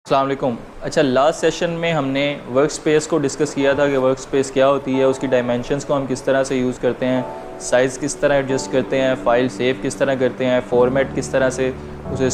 अस्सलाम वालेकुम। अच्छा, लास्ट सेशन में हमने वर्क स्पेस को डिस्कस किया था कि वर्क स्पेस क्या होती है, उसकी डायमेंशंस को हम किस तरह से यूज़ करते हैं, साइज़ किस तरह एडजस्ट करते हैं, फ़ाइल सेव किस तरह करते हैं, फॉर्मेट किस तरह से उसे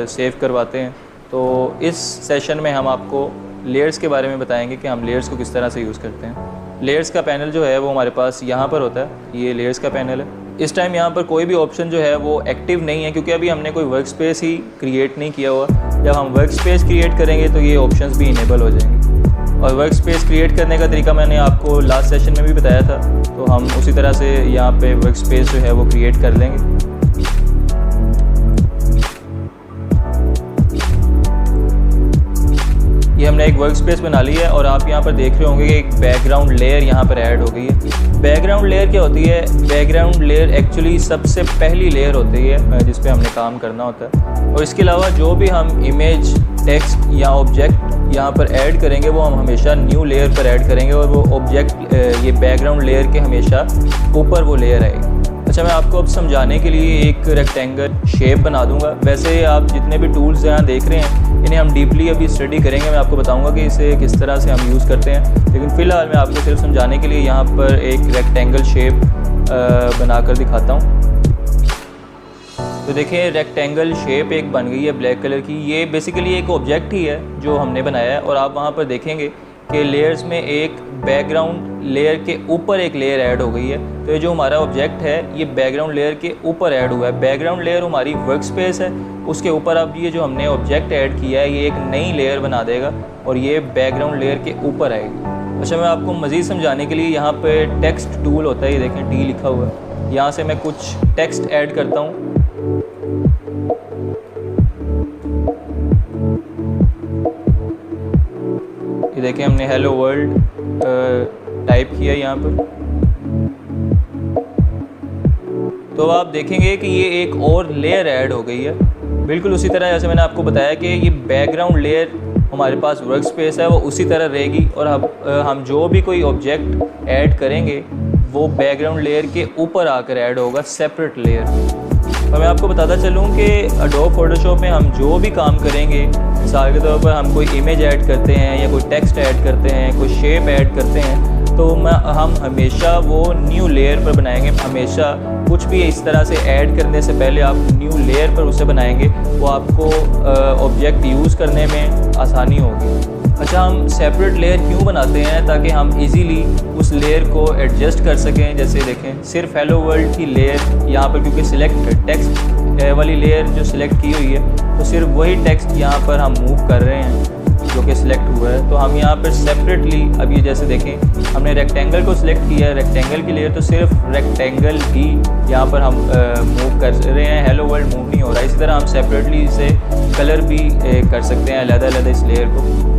सेव करवाते हैं। तो इस सेशन में हम आपको लेयर्स के बारे में बताएंगे कि हम लेयर्स को किस तरह से यूज़ करते हैं। लेयर्स का पैनल जो है वो हमारे पास यहाँ पर होता है, ये लेयर्स का पैनल है। इस टाइम यहाँ पर कोई भी ऑप्शन जो है वो एक्टिव नहीं है क्योंकि अभी हमने कोई वर्क स्पेस ही क्रिएट नहीं किया हुआ। जब हम वर्क स्पेस क्रिएट करेंगे तो ये ऑप्शंस भी इनेबल हो जाएंगे। और वर्क स्पेस क्रिएट करने का तरीका मैंने आपको लास्ट सेशन में भी बताया था, तो हम उसी तरह से यहाँ पे वर्क स्पेस जो है वो क्रिएट कर लेंगे। ये हमने एक वर्क स्पेस बना ली है और आप यहाँ पर देख रहे होंगे कि एक बैकग्राउंड लेयर यहाँ पर ऐड हो गई है। बैकग्राउंड लेयर क्या होती है? बैकग्राउंड लेयर एक्चुअली सबसे पहली लेयर होती है जिस पे हमने काम करना होता है। और इसके अलावा जो भी हम इमेज, टेक्स्ट या ऑब्जेक्ट यहाँ पर ऐड करेंगे वो हम हमेशा न्यू लेयर पर ऐड करेंगे और वो ऑब्जेक्ट ये बैकग्राउंड लेयर के हमेशा ऊपर वो लेयर आएगी। अच्छा, मैं आपको अब समझाने के लिए एक रेक्टेंगल शेप बना दूंगा। वैसे आप जितने भी टूल्स यहाँ देख रहे हैं इन्हें हम डीपली अभी स्टडी करेंगे। मैं आपको बताऊंगा कि इसे किस तरह से हम यूज़ करते हैं, लेकिन फ़िलहाल मैं आपको सिर्फ समझाने के लिए यहाँ पर एक रेक्टेंगल शेप बनाकर दिखाता हूँ। तो देखिए, रेक्टेंगल शेप एक बन गई है ब्लैक कलर की। ये बेसिकली एक ऑब्जेक्ट ही है जो हमने बनाया है और आप वहाँ पर देखेंगे कि लेयर्स में एक बैकग्राउंड लेयर के ऊपर एक लेयर ऐड हो गई है। तो ये जो हमारा ऑब्जेक्ट है ये बैकग्राउंड लेयर के ऊपर ऐड हुआ है। बैकग्राउंड लेयर हमारी वर्क स्पेस है, उसके ऊपर अब ये जो हमने ऑब्जेक्ट ऐड किया है ये एक नई लेयर बना देगा और ये बैकग्राउंड लेयर के ऊपर आएगी। अच्छा, मैं आपको मज़ीद समझाने के लिए यहाँ पे टेक्स्ट टूल होता है, ये देखें टी लिखा हुआ है। यहाँ से मैं कुछ टेक्स्ट ऐड करता हूँ। ये देखें, हमने हेलो वर्ल्ड टाइप किया यहाँ पर। तो आप देखेंगे कि ये एक और लेयर ऐड हो गई है, बिल्कुल उसी तरह जैसे मैंने आपको बताया कि ये बैकग्राउंड लेयर हमारे पास वर्क स्पेस है वो उसी तरह रहेगी और हम जो भी कोई ऑब्जेक्ट ऐड करेंगे वो बैकग्राउंड लेयर के ऊपर आकर ऐड होगा, सेपरेट लेयर। तो मैं आपको बताता चलूँ कि एडोब फोटोशॉप में हम जो भी काम करेंगे, मिसाल के तौर पर हम कोई इमेज ऐड करते हैं या कोई टेक्स्ट ऐड करते हैं, कोई शेप ऐड करते हैं, तो हम हमेशा वो न्यू लेयर पर बनाएंगे। हमेशा कुछ भी इस तरह से ऐड करने से पहले आप न्यू लेयर पर उसे बनाएंगे, वो आपको ऑब्जेक्ट यूज़ करने में आसानी होगी। अच्छा, हम सेपरेट लेयर क्यों बनाते हैं? ताकि हम इजीली उस लेयर को एडजस्ट कर सकें। जैसे देखें, सिर्फ हेलो वर्ल्ड की लेयर यहाँ पर क्योंकि सिलेक्ट टेक्स्ट वाली लेयर जो सिलेक्ट की हुई है, तो सिर्फ वही टेक्स्ट यहाँ पर हम मूव कर रहे हैं जो कि सिलेक्ट हुआ है। तो हम यहाँ पर सेपरेटली, अब ये जैसे देखें हमने रेक्टेंगल को सिलेक्ट किया है, रेक्टेंगल की लेयर, तो सिर्फ रेक्टेंगल ही यहाँ पर हम मूव कर रहे हैं, हेलो वर्ल्ड मूव नहीं हो रहा है। इसी तरह हम सेपरेटली इसे कलर भी कर सकते हैं अलग-अलग इस लेयर को।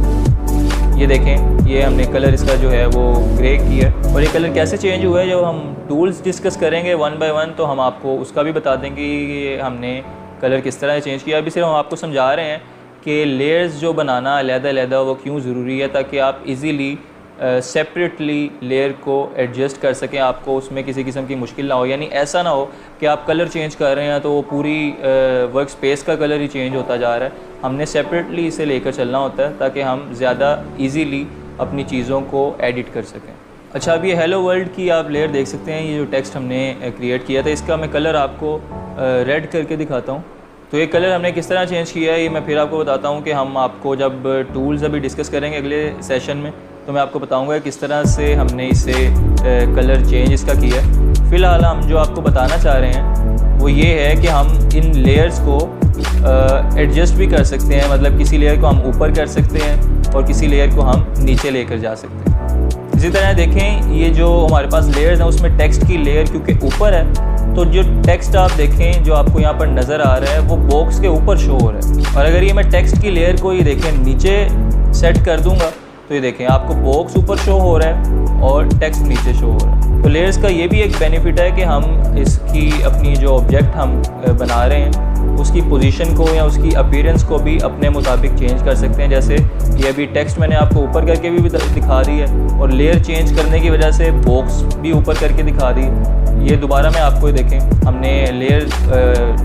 ये देखें, ये हमने कलर इसका जो है वो ग्रे किया और ये कलर कैसे चेंज हुआ है जब हम टूल्स डिस्कस करेंगे वन बाय वन, तो हम आपको उसका भी बता देंगे कि हमने कलर किस तरह चेंज किया। अभी सिर्फ हम आपको समझा रहे हैं कि लेयर्स जो बनाना अलग-अलग वो क्यों ज़रूरी है, ताकि आप इजीली सेपरेटली लेयर को एडजस्ट कर सकें, आपको उसमें किसी किस्म की मुश्किल ना हो। यानी ऐसा ना हो कि आप कलर चेंज कर रहे हैं तो वो पूरी वर्क स्पेस का कलर ही चेंज होता जा रहा है। हमने सेपरेटली इसे लेकर चलना होता है ताकि हम ज़्यादा इजीली अपनी चीज़ों को एडिट कर सकें। अच्छा, अब ये हेलो वर्ल्ड की आप लेयर देख सकते हैं, ये जो टेक्स्ट हमने क्रिएट किया था इसका मैं कलर आपको रेड करके दिखाता हूँ। तो ये कलर हमने किस तरह चेंज किया है ये मैं फिर आपको बताता हूँ कि हम आपको जब टूल्स अभी डिस्कस करेंगे अगले सेशन में, तो मैं आपको बताऊंगा किस तरह से हमने इसे कलर चेंज इसका किया है। फ़िलहाल हम जो आपको बताना चाह रहे हैं वो ये है कि हम इन लेयर्स को एडजस्ट भी कर सकते हैं, मतलब किसी लेयर को हम ऊपर कर सकते हैं और किसी लेयर को हम नीचे लेकर जा सकते हैं। इसी तरह देखें, ये जो हमारे पास लेयर्स हैं उसमें टेक्स्ट की लेयर क्योंकि ऊपर है, तो जो टेक्स्ट आप देखें जो आपको यहाँ पर नज़र आ रहा है वो बॉक्स के ऊपर शो हो रहा है। और अगर ये मैं टेक्स्ट की लेयर को ये देखें नीचे सेट कर दूँगा तो ये देखें आपको बॉक्स ऊपर शो हो रहा है और टेक्स्ट नीचे शो हो रहा है। तो लेयर्स का ये भी एक बेनिफिट है कि हम इसकी अपनी जो ऑब्जेक्ट हम बना रहे हैं उसकी पोजीशन को या उसकी अपीयरेंस को भी अपने मुताबिक चेंज कर सकते हैं। जैसे ये अभी टेक्स्ट मैंने आपको ऊपर करके भी दिखा दी है और लेयर चेंज करने की वजह से बॉक्स भी ऊपर करके दिखा दी है। ये दोबारा मैं आपको देखें, हमने लेयर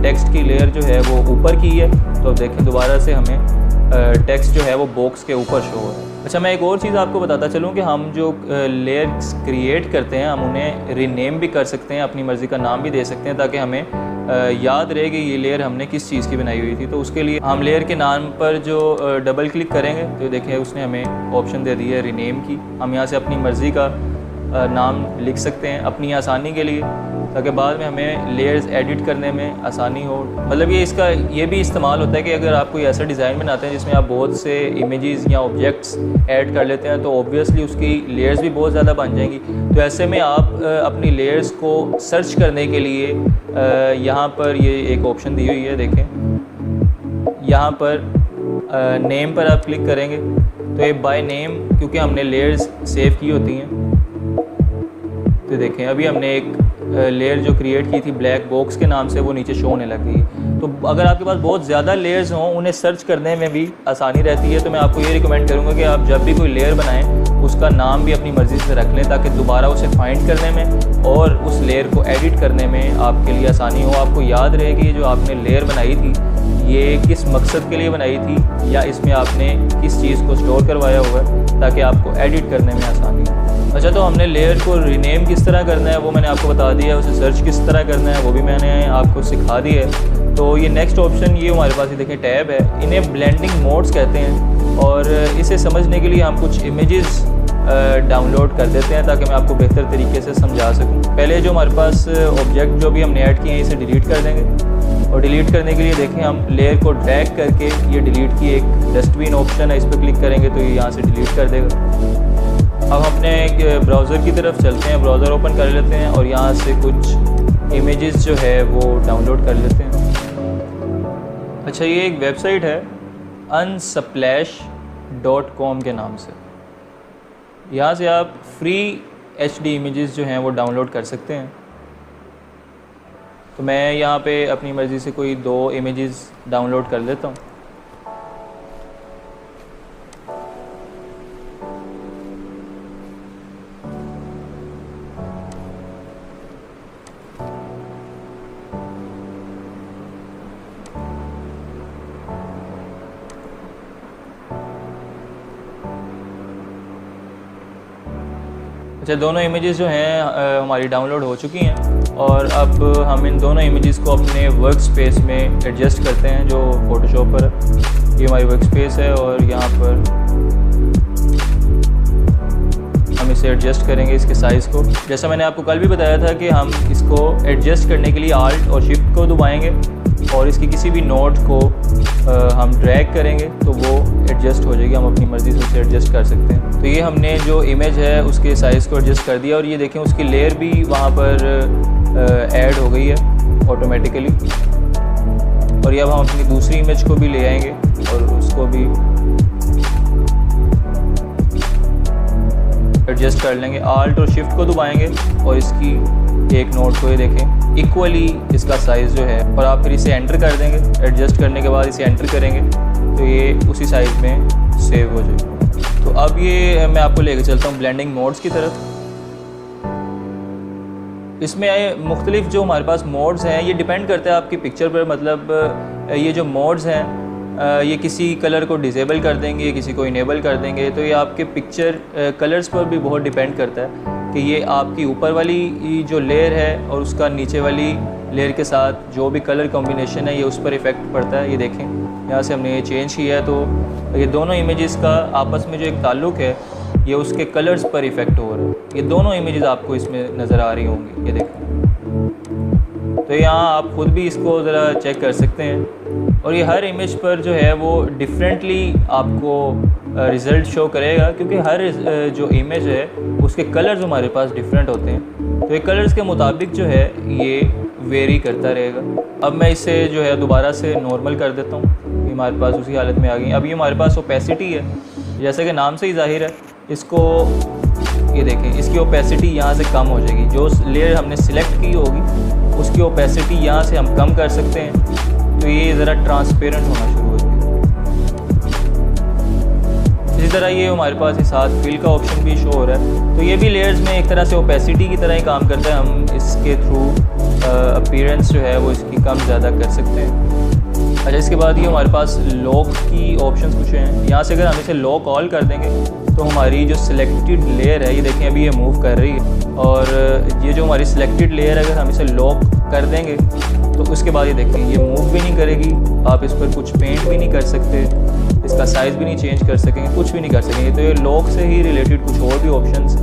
टेक्स्ट की लेयर जो है वो ऊपर की है, तो देखें दोबारा से हमें टेक्स्ट जो है वो बॉक्स के ऊपर शो हो रहा है। अच्छा, मैं एक और चीज़ आपको बताता चलूँ कि हम जो लेयर्स क्रिएट करते हैं हम उन्हें रीनेम भी कर सकते हैं, अपनी मर्ज़ी का नाम भी दे सकते हैं ताकि हमें याद रहे कि ये लेयर हमने किस चीज़ की बनाई हुई थी। तो उसके लिए हम लेयर के नाम पर जो डबल क्लिक करेंगे तो देखिए उसने हमें ऑप्शन दे दी है रीनेम की। हम यहाँ से अपनी मर्ज़ी का नाम लिख सकते हैं अपनी आसानी के लिए, ताकि बाद में हमें लेयर्स एडिट करने में आसानी हो। मतलब ये भी इस्तेमाल होता है कि अगर आप कोई ऐसा डिज़ाइन बनाते हैं जिसमें आप बहुत से इमेजेस या ऑब्जेक्ट्स ऐड कर लेते हैं तो ऑब्वियसली उसकी लेयर्स भी बहुत ज़्यादा बन जाएंगी। तो ऐसे में आप अपनी लेयर्स को सर्च करने के लिए यहाँ पर ये एक ऑप्शन दी हुई है, देखें यहाँ पर नेम पर आप क्लिक करेंगे तो ये बाय नेम, क्योंकि हमने लेयर्स सेव की होती हैं। तो देखें अभी हमने एक लेयर जो क्रिएट की थी ब्लैक बॉक्स के नाम से, वो नीचे शो होने लग गई। तो अगर आपके पास बहुत ज़्यादा लेयर्स हों उन्हें सर्च करने में भी आसानी रहती है। तो मैं आपको ये रिकमेंड करूँगा कि आप जब भी कोई लेयर बनाएं उसका नाम भी अपनी मर्ज़ी से रख लें ताकि दोबारा उसे फाइंड करने में और उस लेयर को एडिट करने में आपके लिए आसानी हो। आपको याद रहे कि ये जो आपने लेयर बनाई थी ये किस मकसद के लिए बनाई थी या इसमें आपने किस चीज़ को स्टोर करवाया हुआ है, ताकि आपको एडिट करने में आसानी हो। अच्छा, तो हमने लेयर को रीनेम किस तरह करना है वो मैंने आपको बता दिया है, उसे सर्च किस तरह करना है वो भी मैंने आपको सिखा दी है। तो ये नेक्स्ट ऑप्शन ये हमारे पास ये देखें टैब है, इन्हें ब्लेंडिंग मोड्स कहते हैं। और इसे समझने के लिए हम कुछ इमेजेस डाउनलोड कर देते हैं ताकि मैं आपको बेहतर तरीके से समझा सकूं। पहले जो हमारे पास ऑब्जेक्ट जो भी हमने ऐड किए हैं इसे डिलीट कर देंगे। और डिलीट करने के लिए देखें हम लेयर को ड्रैग करके ये डिलीट की एक डस्टबिन ऑप्शन है, इस पर क्लिक करेंगे तो ये यहाँ से डिलीट कर देगा। अब अपने ब्राउज़र की तरफ चलते हैं, ब्राउज़र ओपन कर लेते हैं और यहाँ से कुछ इमेजेस जो है वो डाउनलोड कर लेते हैं। अच्छा, ये एक वेबसाइट है unsplash.com के नाम से, यहाँ से आप फ्री HD इमेजेस जो हैं वो डाउनलोड कर सकते हैं। तो मैं यहाँ पे अपनी मर्ज़ी से कोई 2 इमेजेस डाउनलोड कर लेता हूँ। अच्छा, दोनों इमेजेस जो हैं हमारी डाउनलोड हो चुकी हैं और अब हम इन दोनों इमेजेस को अपने वर्क स्पेस में एडजस्ट करते हैं जो फ़ोटोशॉप पर है। ये हमारी वर्क स्पेस है और यहाँ पर हम इसे एडजस्ट करेंगे इसके साइज़ को। जैसा मैंने आपको कल भी बताया था कि हम इसको एडजस्ट करने के लिए आल्ट और शिफ्ट को दबाएंगे और इसकी किसी भी नोट को हम ड्रैग करेंगे तो वो एडजस्ट हो जाएगी। हम अपनी मर्ज़ी से उसे एडजस्ट कर सकते हैं। तो ये हमने जो इमेज है उसके साइज़ को एडजस्ट कर दिया और ये देखें उसकी लेयर भी वहाँ पर ऐड हो गई है ऑटोमेटिकली। और ये अब हम अपनी दूसरी इमेज को भी ले आएंगे और उसको भी एडजस्ट कर लेंगे। आल्ट और शिफ्ट को दबाएंगे और इसकी एक नोट को ये देखें इक्वली इसका साइज़ जो है, और आप फिर इसे एंटर कर देंगे। एडजस्ट करने के बाद इसे एंटर करेंगे तो ये उसी साइज़ में सेव हो जाएगी। तो अब ये मैं आपको लेके चलता हूँ ब्लेंडिंग मोड्स की तरफ। इसमें मुख्तलिफ जो हमारे पास मोड्स हैं ये डिपेंड करता है आपकी पिक्चर पर। मतलब ये जो मोड्स हैं ये किसी कलर को डिसेबल कर देंगे, किसी को इनेबल कर देंगे। तो ये आपके पिक्चर कलर्स पर भी बहुत डिपेंड करता है कि ये आपकी ऊपर वाली जो लेयर है और उसका नीचे वाली लेयर के साथ जो भी कलर कॉम्बिनेशन है ये उस पर इफ़ेक्ट पड़ता है। ये देखें यहाँ से हमने ये चेंज किया है तो ये दोनों इमेजेस का आपस में जो एक ताल्लुक़ है ये उसके कलर्स पर इफ़ेक्ट हो रहा है। ये दोनों इमेजेस आपको इसमें नज़र आ रही होंगी, ये देखें। तो यहाँ आप ख़ुद भी इसको ज़रा चेक कर सकते हैं और ये हर इमेज पर जो है वो डिफरेंटली आपको रिज़ल्ट शो करेगा, क्योंकि हर जो इमेज है उसके कलर्स हमारे पास डिफरेंट होते हैं। तो ये कलर्स के मुताबिक जो है ये वेरी करता रहेगा। अब मैं इसे जो है दोबारा से नॉर्मल कर देता हूँ। ये हमारे पास उसी हालत में आ गई। अब ये हमारे पास ओपेसिटी है, जैसे कि नाम से ही जाहिर है। इसको ये देखें इसकी ओपेसिटी यहाँ से कम हो जाएगी। जो लेयर हमने सिलेक्ट की होगी उसकी ओपेसिटी यहाँ से हम कम कर सकते हैं तो ये ज़रा ट्रांसपेरेंट होना शुरू हो जाएगा। इसी तरह ये हमारे पास इस साथ फिल का ऑप्शन भी शो हो रहा है। तो ये भी लेयर्स में एक तरह से ओपेसिटी की तरह ही काम करता है। हम इसके थ्रू अपीयरेंस जो है वो इसकी कम ज़्यादा कर सकते हैं। अच्छा, इसके बाद ये हमारे पास लॉक की ऑप्शंस कुछ हैं। यहाँ से अगर हम इसे लॉक ऑल कर देंगे तो हमारी जो सिलेक्टेड लेयर है, ये देखें अभी ये मूव कर रही है। और ये जो हमारी सिलेक्टेड लेयर है, अगर हम इसे लॉक कर देंगे तो उसके बाद ये देखें ये मूव भी नहीं करेगी। आप इस पर कुछ पेंट भी नहीं कर सकते, इसका साइज़ भी नहीं चेंज कर सकेंगे, कुछ भी नहीं कर सकेंगे। तो ये लॉक से ही रिलेटेड कुछ और भी ऑप्शंस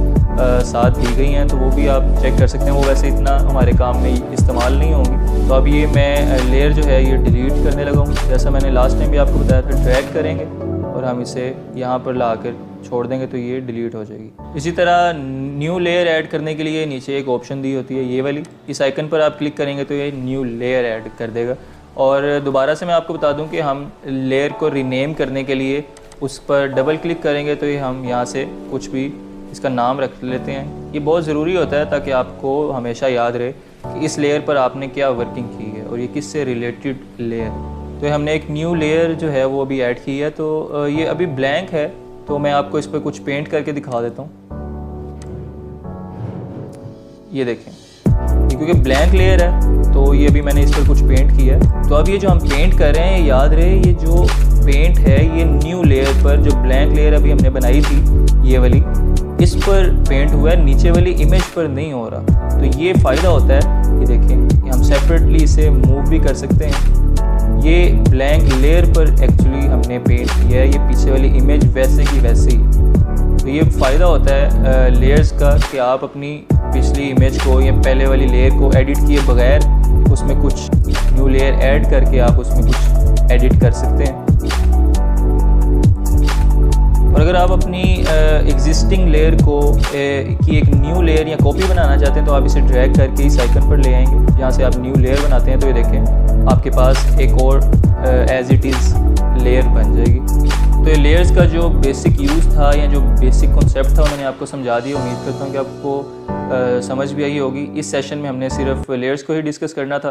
साथ दी गई हैं, तो वो भी आप चेक कर सकते हैं। वो वैसे इतना हमारे काम में इस्तेमाल नहीं होंगी। तो अब ये मैं लेयर जो है ये डिलीट करने लगा हूँ। जैसा मैंने लास्ट टाइम भी आपको बताया था, ड्रैग करेंगे और हम इसे यहाँ पर ला कर छोड़ देंगे तो ये डिलीट हो जाएगी। इसी तरह न्यू लेयर ऐड करने के लिए नीचे एक ऑप्शन दी होती है ये वाली, इस आइकन पर आप क्लिक करेंगे तो ये न्यू लेयर ऐड कर देगा। और दोबारा से मैं आपको बता दूं कि हम लेयर को रीनेम करने के लिए उस पर डबल क्लिक करेंगे तो ये हम यहाँ से कुछ भी इसका नाम रख लेते हैं। ये बहुत ज़रूरी होता है ताकि आपको हमेशा याद रहे कि इस लेयर पर आपने क्या वर्किंग की है और ये किससे रिलेटेड लेयर। तो हमने एक न्यू लेयर जो है वो अभी ऐड की है। तो ये अभी ब्लैंक है, तो मैं आपको इस पर कुछ पेंट करके दिखा देता हूँ। ये देखें, ये क्योंकि ब्लैंक लेयर है तो ये अभी मैंने इस पर कुछ पेंट किया है। तो अब ये जो हम पेंट कर रहे हैं, याद रहे ये जो पेंट है ये न्यू लेयर पर, जो ब्लैंक लेयर अभी हमने बनाई थी ये वाली, इस पर पेंट हुआ है, नीचे वाली इमेज पर नहीं हो रहा। तो ये फ़ायदा होता है, ये देखें हम सेपरेटली इसे मूव भी कर सकते हैं। ये ब्लैंक लेयर पर एक्चुअली हमने पेंट किया है, ये पीछे वाली इमेज वैसे की वैसे ही। तो ये फ़ायदा होता है लेयर्स का कि आप अपनी पिछली इमेज को या पहले वाली लेयर को एडिट किए बगैर उसमें कुछ न्यू लेयर ऐड करके आप उसमें कुछ एडिट कर सकते हैं। और अगर आप अपनी एग्जिस्टिंग लेयर को की एक न्यू लेयर या कॉपी बनाना चाहते हैं तो आप इसे ड्रैग करके इस आइकन पर ले आएंगे। जहाँ से आप न्यू लेयर बनाते हैं तो ये देखें आपके पास एक और एज इट इज़ लेयर बन जाएगी। तो ये लेयर्स का जो बेसिक यूज़ था या जो बेसिक कॉन्सेप्ट था मैंने आपको समझा दिया। उम्मीद करता हूँ कि आपको समझ भी आई होगी। इस सेशन में हमने सिर्फ लेयर्स को ही डिस्कस करना था।